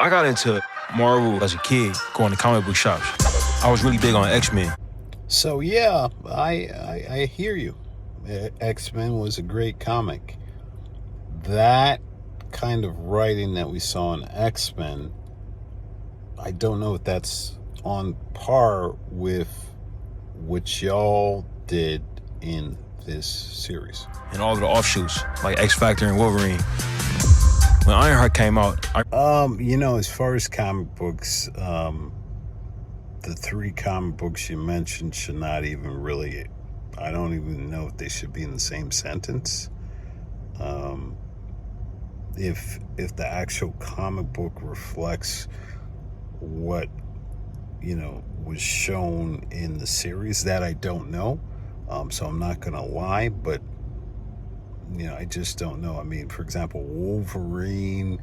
I got into Marvel as a kid, going to comic book shops. I was really big on X-Men. So yeah, I hear you. X-Men was a great comic. That kind of writing that we saw in X-Men, I don't know if that's on par with what y'all did in this series. And all of the offshoots, like X-Factor and Wolverine. When Ironheart came out, as far as comic books, the three comic books you mentioned should not even really, I don't even know if they should be in the same sentence. If the actual comic book reflects what, was shown in the series, that I don't know. So I'm not going to lie, but I just don't know. I mean, for example, Wolverine,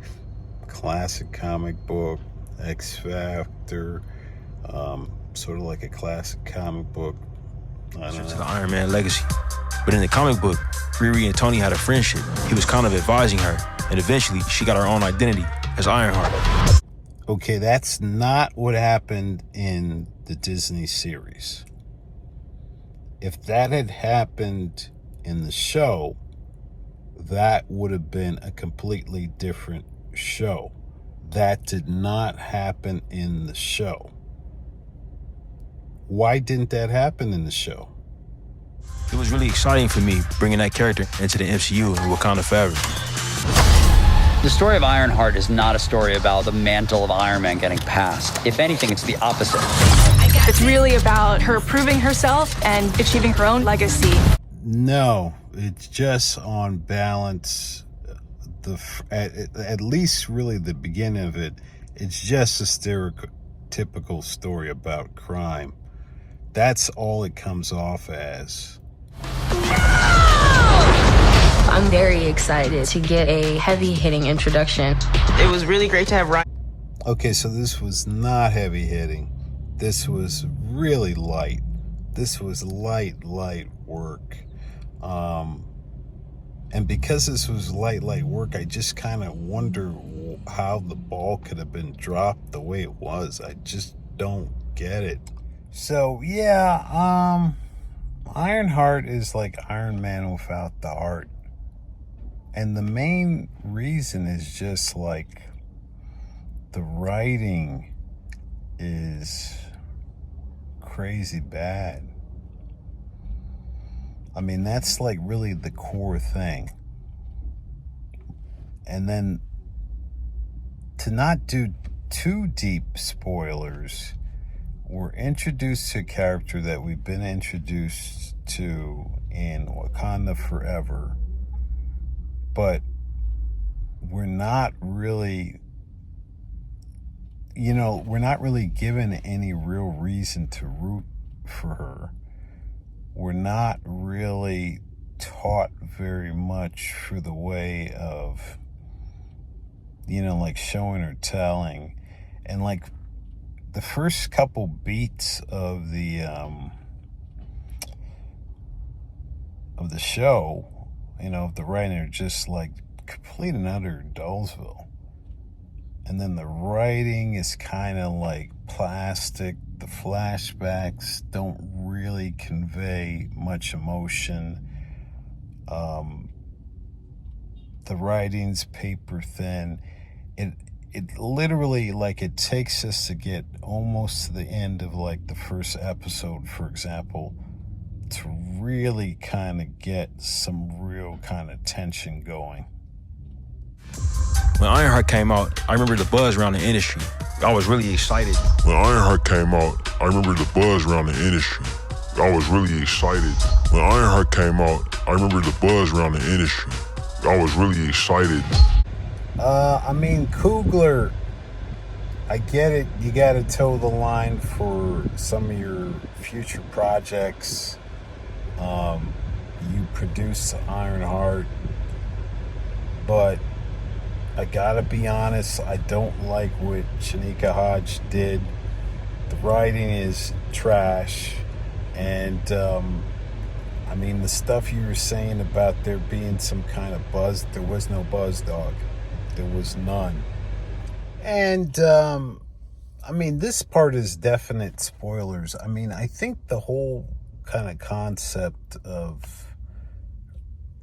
classic comic book, X-Factor, sort of like a classic comic book. I don't know. To the Iron Man legacy. But in the comic book, Riri and Tony had a friendship. He was kind of advising her, and eventually she got her own identity as Ironheart. Okay, that's not what happened in the Disney series. If that had happened in the show, that would have been a completely different show. That did not happen in the show. Why didn't that happen in the show? It was really exciting for me bringing that character into the MCU and Wakanda forever. The story of Ironheart is not a story about the mantle of Iron Man getting passed. If anything, it's the opposite. It's really about her proving herself and achieving her own legacy. No, it's just on balance. At least really the beginning of it, it's just a stereotypical story about crime. That's all it comes off as. I'm very excited to get a heavy-hitting introduction. It was really great to have Ryan. Okay, so this was not heavy-hitting. This was really light. This was light work. And because this was light work, I just kind of wonder how the ball could have been dropped the way it was. I just don't get it. So, yeah, Ironheart is like Iron Man without the heart. And the main reason is just like the writing is crazy bad. I mean, that's like really the core thing. And then to not do too deep spoilers, we're introduced to a character that we've been introduced to in Wakanda Forever, but we're not really, we're not really given any real reason to root for her. We're not really taught very much for the way of, like showing or telling. And like the first couple beats of the show, of the writing, are just like complete and utter Dullsville. And then the writing is kind of like plastic. The flashbacks don't really convey much emotion. The writing's paper thin. It literally, like, it takes us to get almost to the end of like the first episode, for example, to really kind of get some real kind of tension going. When Ironheart came out, I remember the buzz around the industry. I was really excited. When Ironheart came out, I remember the buzz around the industry. I was really excited. When Ironheart came out, I remember the buzz around the industry. I was really excited. Coogler, I get it. You got to toe the line for some of your future projects. You produced Ironheart, but I gotta be honest, I don't like what Shanika Hodge did. The writing is trash, and the stuff you were saying about there being some kind of buzz, there was no buzz, dog. There was none. And, I mean, this part is definite spoilers. I mean, I think the whole kind of concept of,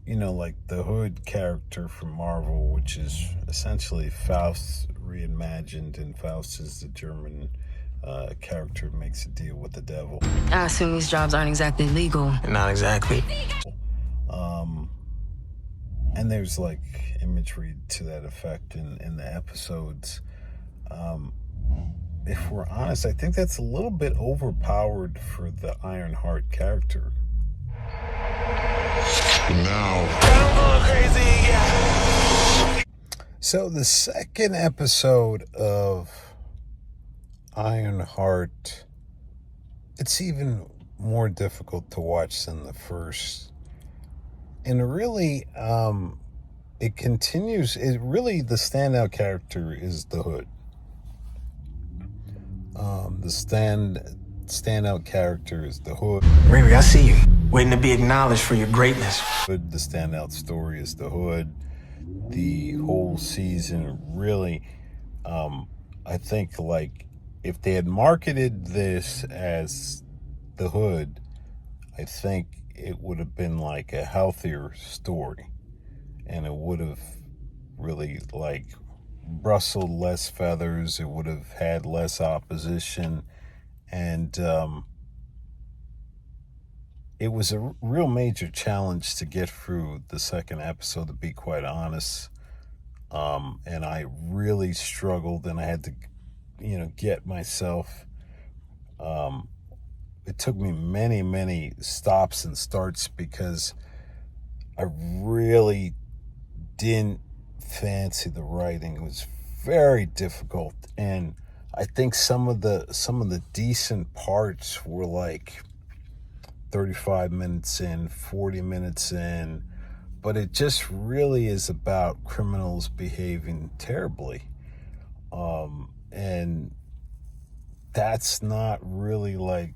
you know, like the Hood character from Marvel, which is essentially Faust reimagined, and Faust is the German character who makes a deal with the devil. I assume these jobs aren't exactly legal. Not exactly. And there's like imagery to that effect in the episodes. If we're honest, I think that's a little bit overpowered for the Ironheart character. So the second episode of Ironheart, it's even more difficult to watch than the first. And really, it continues. It really, the standout character is the Hood. The standout character is the Hood. Riri, I see you. Waiting to be acknowledged for your greatness. The standout story is the Hood. The whole season really, I think, like, if they had marketed this as the Hood, I think it would have been like a healthier story, and it would have really like rustled less feathers. It would have had less opposition, and it was a real major challenge to get through the second episode, to be quite honest. And I really struggled, and I had to, you know, get myself. It took me many stops and starts because I really didn't fancy the writing. It was very difficult, and I think some of the decent parts were like 35 minutes in, 40 minutes in, but it just really is about criminals behaving terribly. And that's not really like,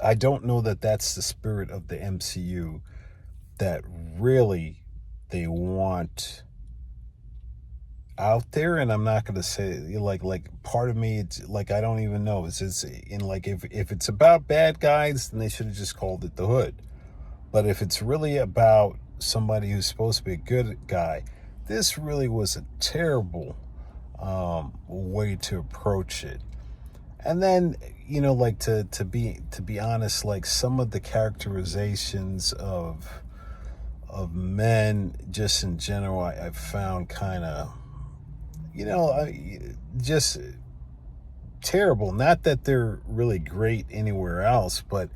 I don't know that that's the spirit of the MCU that really they want out there. And I'm not going to say like part of me, it's like, I don't even know. It's in like, if it's about bad guys, then they should have just called it the Hood. But if it's really about somebody who's supposed to be a good guy, this really was a terrible way to approach it. And then, you know, like to be honest, like some of the characterizations of men just in general, I've found kind of, you know, just terrible. Not that they're really great anywhere else, but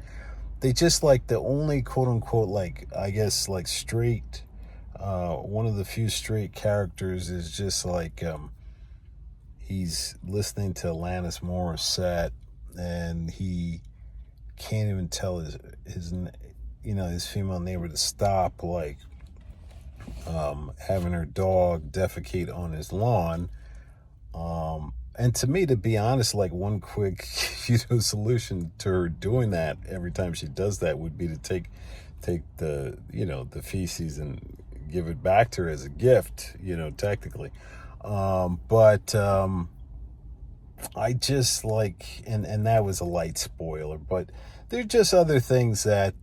they just like the only quote unquote, like, I guess, like straight, one of the few straight characters is just like, he's listening to Alanis Morissette, and he can't even tell his you know, his female neighbor to stop, like, having her dog defecate on his lawn. And to me, to be honest, like one quick, you know, solution to her doing that every time she does that would be to take the, you know, the feces and give it back to her as a gift, you know, technically. But I just like, and that was a light spoiler, but there's just other things that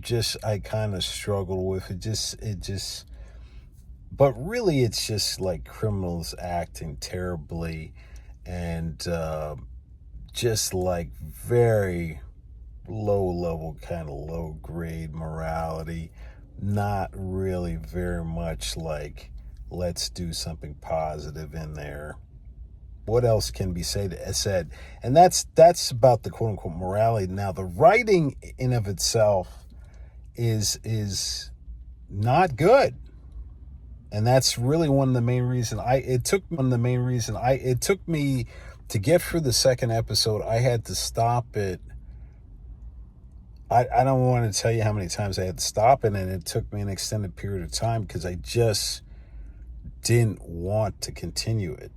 just I kind of struggle with. It just, but really it's just like criminals acting terribly, and just like very low level, kind of low grade morality, not really very much like, let's do something positive in there. What else can be said? And that's about the quote unquote morality. Now the writing in of itself is not good, and that's really one of the main reasons it took me to get through the second episode. I had to stop it. I don't want to tell you how many times I had to stop it, and it took me an extended period of time because I just didn't want to continue it.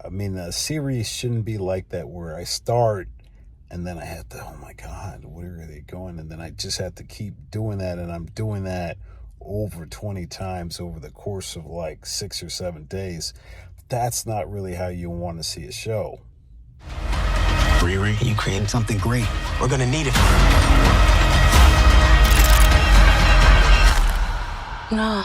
I mean, a series shouldn't be like that, where I start and then I have to, oh my God, where are they going? And then I just have to keep doing that, and I'm doing that over 20 times over the course of like 6 or 7 days, that's not really how you want to see a show. Riri, you created something great. We're gonna need it. No.